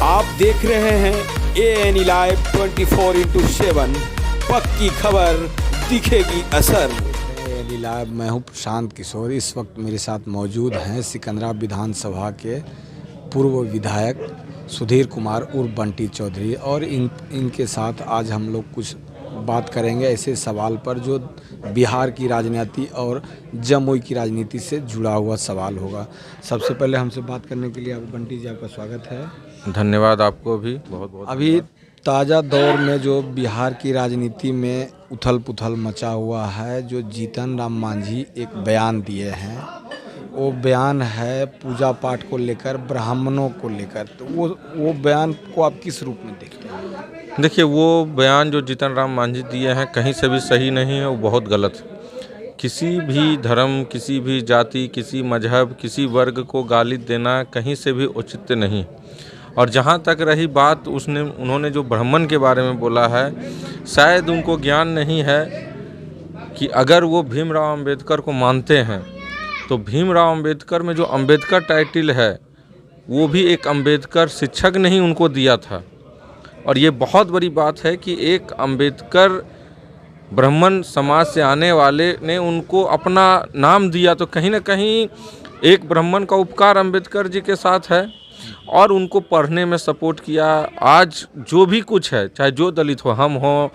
आप देख रहे हैं ANE लाइव 24/7। पक्की खबर दिखेगी असर। ANE लाइव, मैं हूं प्रशांत किशोर। इस वक्त मेरे साथ मौजूद हैं सिकंदरा विधानसभा के पूर्व विधायक सुधीर कुमार उर्फ बंटी चौधरी, और इनके साथ आज हम लोग कुछ बात करेंगे ऐसे सवाल पर जो बिहार की राजनीति और जमुई की राजनीति से जुड़ा हुआ सवाल होगा। सबसे पहले हमसे बात करने के लिए आप बंटी जी, आपका स्वागत है। धन्यवाद, आपको भी बहुत बहुत। अभी ताज़ा दौर में जो बिहार की राजनीति में उथल पुथल मचा हुआ है, जो जीतन राम मांझी एक बयान दिए हैं, वो बयान है पूजा पाठ को लेकर, ब्राह्मणों को लेकर। तो वो बयान को आप किस रूप में देखते हैं? देखिए, वो बयान जो जीतन राम मांझी दिए हैं कहीं से भी सही नहीं है, वो बहुत गलत है। किसी भी धर्म, किसी भी जाति, किसी मजहब, किसी वर्ग को गाली देना कहीं से भी उचित नहीं। और जहाँ तक रही बात उन्होंने जो ब्राह्मण के बारे में बोला है, शायद उनको ज्ञान नहीं है कि अगर वो भीमराव अंबेडकर को मानते हैं तो भीमराव अंबेडकर में जो अंबेडकर टाइटल है वो भी एक अंबेडकर शिक्षक ने ही उनको दिया था। और ये बहुत बड़ी बात है कि एक अंबेडकर ब्राह्मण समाज से आने वाले ने उनको अपना नाम दिया, तो कहीं ना कहीं एक ब्राह्मण का उपकार अंबेडकर जी के साथ है और उनको पढ़ने में सपोर्ट किया। आज जो भी कुछ है, चाहे जो दलित हो, हम हो,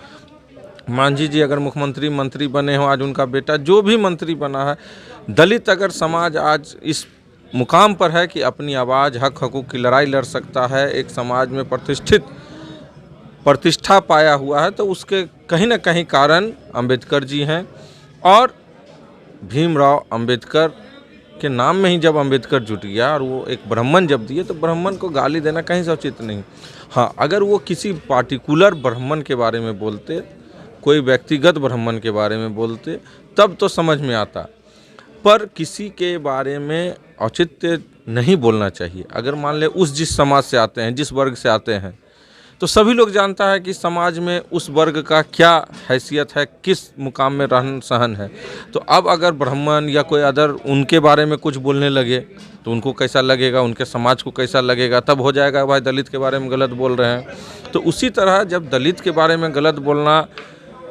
मांझी जी अगर मुख्यमंत्री मंत्री बने हो, आज उनका बेटा जो भी मंत्री बना है, दलित अगर समाज आज इस मुकाम पर है कि अपनी आवाज़, हक हकूक़ की लड़ाई लड़ सकता है, एक समाज में प्रतिष्ठा पाया हुआ है, तो उसके कहीं ना कहीं कारण अंबेडकर जी हैं। और भीमराव अंबेडकर के नाम में ही जब अंबेडकर जुट गया और वो एक ब्राह्मण जब दिए, तो ब्राह्मण को गाली देना कहीं से उचित नहीं। हाँ, अगर वो किसी पार्टिकुलर ब्राह्मण के बारे में बोलते, कोई व्यक्तिगत ब्राह्मण के बारे में बोलते, तब तो समझ में आता, पर किसी के बारे में औचित्य नहीं बोलना चाहिए। अगर मान ले उस जिस समाज से आते हैं, जिस वर्ग से आते हैं, तो सभी लोग जानता है कि समाज में उस वर्ग का क्या हैसियत है, किस मुकाम में रहन सहन है। तो अब अगर ब्राह्मण या कोई अदर उनके बारे में कुछ बोलने लगे तो उनको कैसा लगेगा, उनके समाज को कैसा लगेगा, तब हो जाएगा भाई दलित के बारे में गलत बोल रहे हैं। तो उसी तरह जब दलित के बारे में गलत बोलना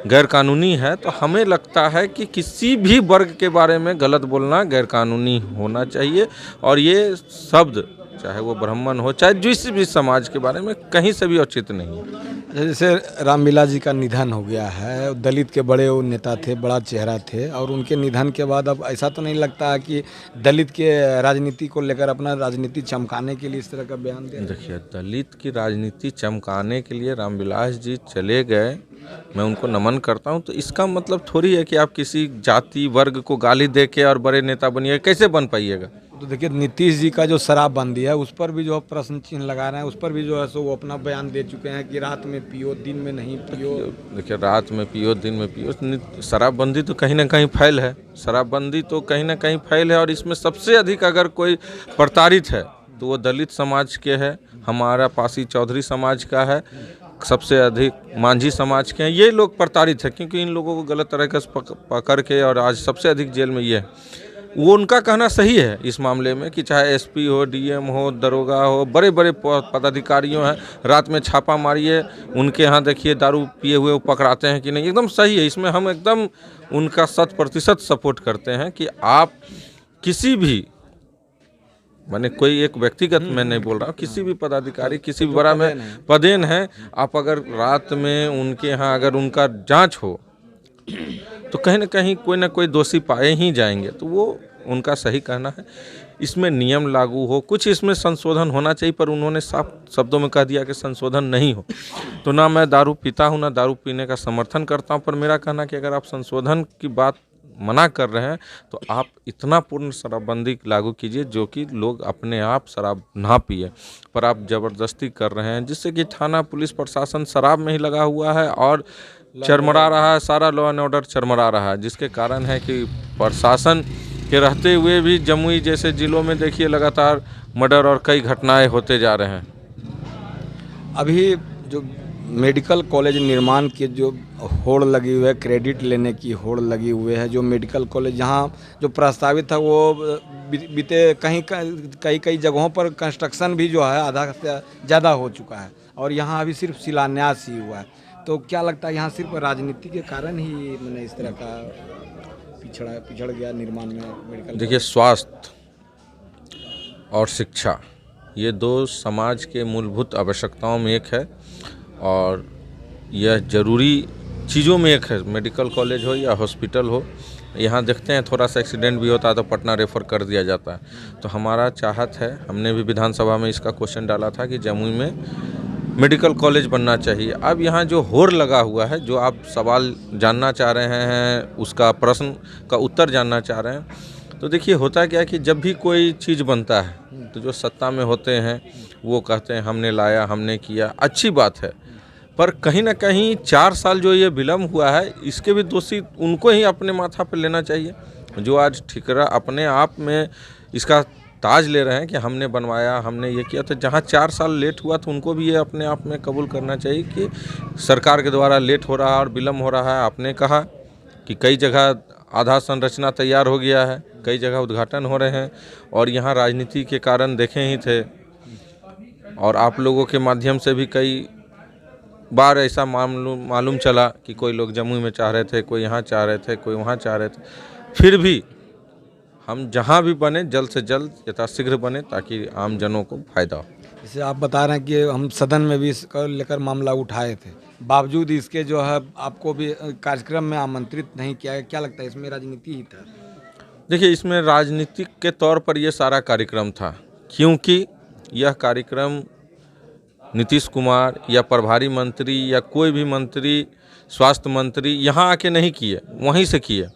गैरकानूनी है, तो हमें लगता है कि किसी भी वर्ग के बारे में गलत बोलना गैरकानूनी होना चाहिए। और ये शब्द चाहे वो ब्राह्मण हो, चाहे जिस भी समाज के बारे में, कहीं से भी उचित नहीं है। जैसे रामलीला जी का निधन हो गया है, दलित के बड़े वो नेता थे, बड़ा चेहरा थे, और उनके निधन के बाद अब ऐसा तो नहीं लगता है कि दलित के राजनीति को लेकर अपना राजनीति चमकाने के लिए इस तरह का बयान दिया? देखिए, दलित की राजनीति चमकाने के लिए रामविलास जी चले गए, मैं उनको नमन करता हूं। तो इसका मतलब थोड़ी है कि आप किसी जाति वर्ग को गाली दे के और बड़े नेता बनिए, कैसे बन पाइएगा? तो देखिए, नीतीश जी का जो शराबबंदी है, उस पर भी जो प्रश्न चिन्ह लगा रहे हैं, उस पर भी जो है सो वो अपना बयान दे चुके हैं कि रात में पियो, दिन में नहीं पियो। देखिए, रात में पियो, दिन में पियो, शराबबंदी तो कहीं ना कहीं फैल है। शराबबंदी तो कहीं ना कहीं फैल है, और इसमें सबसे अधिक अगर कोई प्रताड़ित है तो वो दलित समाज के है, हमारा पासी चौधरी समाज का है, सबसे अधिक मांझी समाज के हैं। ये लोग प्रताड़ित है क्योंकि इन लोगों को गलत तरीके से पकड़ के, और आज सबसे अधिक जेल में ये है। वो उनका कहना सही है इस मामले में कि चाहे एसपी हो, डीएम हो, दरोगा हो, बड़े बड़े पदाधिकारियों हैं, रात में छापा मारिए, उनके यहाँ देखिए दारू पिए हुए वो पकड़ाते हैं कि नहीं। एकदम सही है, इसमें हम एकदम उनका 100% सपोर्ट करते हैं कि आप किसी भी, मैंने कोई एक व्यक्तिगत मैं नहीं बोल रहा हूँ, किसी भी पदाधिकारी, किसी भी बड़ा में पदेन है, आप अगर रात में उनके यहाँ अगर उनका जांच हो तो कहीं ना कोई दोषी पाए ही जाएंगे। तो वो उनका सही कहना है। इसमें नियम लागू हो, कुछ इसमें संशोधन होना चाहिए, पर उन्होंने साफ शब्दों में कह दिया कि संशोधन नहीं हो। तो ना मैं दारू पीता हूँ, ना दारू पीने का समर्थन करता हूँ, पर मेरा कहना कि अगर आप संशोधन की बात मना कर रहे हैं तो आप इतना पूर्ण शराबबंदी लागू कीजिए जो कि लोग अपने आप शराब ना पिए। पर आप ज़बरदस्ती कर रहे हैं, जिससे कि थाना पुलिस प्रशासन शराब में ही लगा हुआ है और चरमरा रहा है, सारा लॉ एंड ऑर्डर चरमरा रहा है, जिसके कारण है कि प्रशासन के रहते हुए भी जमुई जैसे जिलों में देखिए लगातार मर्डर और कई घटनाएं होते जा रहे हैं। अभी जो मेडिकल कॉलेज निर्माण के जो होड़ लगी हुई है, क्रेडिट लेने की होड़ लगी हुई है, जो मेडिकल कॉलेज यहाँ जो प्रस्तावित था वो बीते कई जगहों पर कंस्ट्रक्शन भी जो है आधा से ज़्यादा हो चुका है और यहाँ अभी सिर्फ शिलान्यास ही हुआ है। तो क्या लगता है यहाँ सिर्फ राजनीति के कारण ही मैंने इस तरह का पिछड़ गया निर्माण में मेडिकल? देखिए, स्वास्थ्य और शिक्षा ये दो समाज के मूलभूत आवश्यकताओं में एक है और यह ज़रूरी चीज़ों में एक है। मेडिकल कॉलेज हो या हॉस्पिटल हो, यहाँ देखते हैं थोड़ा सा एक्सीडेंट भी होता है तो पटना रेफ़र कर दिया जाता है। तो हमारा चाहत है, हमने भी विधानसभा में इसका क्वेश्चन डाला था कि जमुई में मेडिकल कॉलेज बनना चाहिए। अब यहाँ जो होड़ लगा हुआ है, जो आप सवाल जानना चाह रहे हैं, उसका प्रश्न का उत्तर जानना चाह रहे हैं, तो देखिए होता क्या है कि जब भी कोई चीज़ बनता है तो जो सत्ता में होते हैं वो कहते हैं हमने लाया, हमने किया, अच्छी बात है, पर कहीं ना कहीं 4 साल जो ये विलम्ब हुआ है इसके भी दोषी उनको ही अपने माथा पर लेना चाहिए, जो आज ठिकरा अपने आप में इसका ताज ले रहे हैं कि हमने बनवाया, हमने ये किया। तो जहाँ 4 साल लेट हुआ तो उनको भी ये अपने आप में कबूल करना चाहिए कि सरकार के द्वारा लेट हो रहा है और विलम्ब हो रहा है। आपने कहा कि कई जगह आधा संरचना तैयार हो गया है, कई जगह उद्घाटन हो रहे हैं और यहाँ राजनीति के कारण देखे ही थे और आप लोगों के माध्यम से भी कई बार ऐसा मालूम चला कि कोई लोग जमुई में चाह रहे थे, कोई यहाँ चाह रहे थे, कोई वहाँ चाह रहे थे। फिर भी हम जहाँ भी बने जल्द से जल्द यथाशीघ्र बने ताकि आम जनों को फायदा हो। जैसे आप बता रहे हैं कि हम सदन में भी इसको लेकर मामला उठाए थे, बावजूद इसके जो है आपको भी कार्यक्रम में आमंत्रित नहीं किया गया। क्या लगता है इसमें राजनीति ही था? देखिए, इसमें राजनीतिक के तौर पर ये सारा कार्यक्रम था, क्योंकि यह कार्यक्रम नीतीश कुमार या प्रभारी मंत्री या कोई भी मंत्री, स्वास्थ्य मंत्री यहाँ आके नहीं किए, वहीं से किए।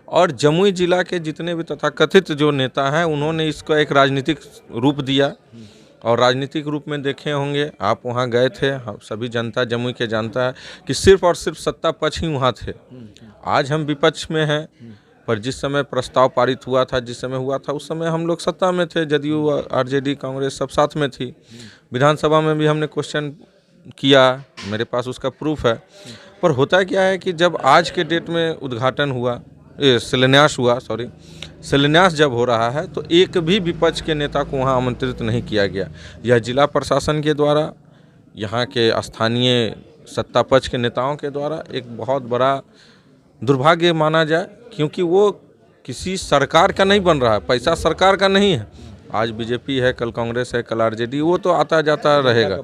और जमुई जिला के जितने भी तथाकथित जो नेता हैं उन्होंने इसको एक राजनीतिक रूप दिया और राजनीतिक रूप में देखे होंगे, आप वहाँ गए थे, सभी जनता जमुई के जानता है कि सिर्फ और सिर्फ सत्ता पक्ष ही वहाँ थे। आज हम विपक्ष में हैं, पर जिस समय प्रस्ताव पारित हुआ था, जिस समय हुआ था, उस समय हम लोग सत्ता में थे, जदयू, आरजेडी, कांग्रेस सब साथ में थी। विधानसभा में भी हमने क्वेश्चन किया, मेरे पास उसका प्रूफ है। पर होता क्या है कि जब आज के डेट में उद्घाटन हुआ, शिलान्यास जब हो रहा है तो एक भी विपक्ष के नेता को वहाँ आमंत्रित नहीं किया गया। यह जिला प्रशासन के द्वारा, यहाँ के स्थानीय सत्ता पक्ष के नेताओं के द्वारा एक बहुत बड़ा दुर्भाग्य माना जाए, क्योंकि वो किसी सरकार का नहीं बन रहा है, पैसा सरकार का नहीं है। आज बीजेपी है, कल कांग्रेस है, कल आरजेडी, वो तो आता जाता रहेगा,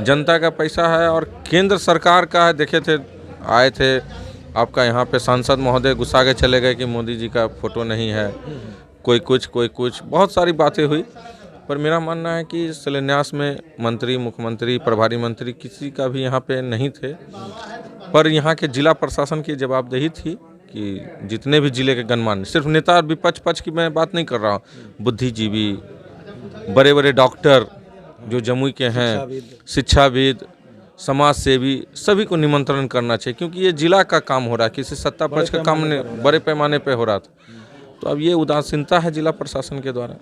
जनता का पैसा है और केंद्र सरकार का है। देखे थे, आए थे आपका यहाँ पे सांसद महोदय गुस्सा के चले गए कि मोदी जी का फोटो नहीं है, कोई कुछ बहुत सारी बातें हुई। पर मेरा मानना है कि शिलान्यास में मंत्री, मुख्यमंत्री, प्रभारी मंत्री किसी का भी यहाँ पे नहीं थे, पर यहाँ के जिला प्रशासन की जवाबदेही थी कि जितने भी जिले के गणमान्य, सिर्फ नेता और विपक्ष पक्ष की मैं बात नहीं कर रहा हूँ, बुद्धिजीवी, बड़े बड़े डॉक्टर जो जमुई के हैं, शिक्षाविद, समाज सेवी, सभी को निमंत्रण करना चाहिए, क्योंकि ये जिला का काम हो रहा है, किसी सत्ता पक्ष का काम नहीं, बड़े पैमाने पे हो रहा था। तो अब ये उदासीनता है जिला प्रशासन के द्वारा।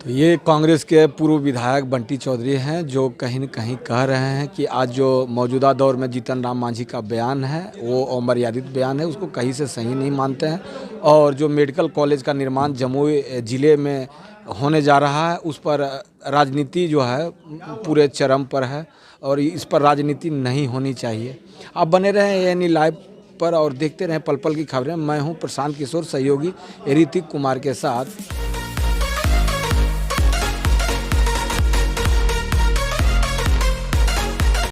तो ये कांग्रेस के पूर्व विधायक बंटी चौधरी हैं, जो कहीं न कहीं कह रहे हैं कि आज जो मौजूदा दौर में जीतन राम मांझी का बयान है वो अमर्यादित बयान है, उसको कहीं से सही नहीं मानते हैं और जो मेडिकल कॉलेज का निर्माण जमुई ज़िले में होने जा रहा है उस पर राजनीति जो है पूरे चरम पर है और इस पर राजनीति नहीं होनी चाहिए। आप बने रहें एएनई लाइव पर और देखते रहें पल पल की खबरें। मैं हूं प्रशांत किशोर, सहयोगी ऋतिक कुमार के साथ।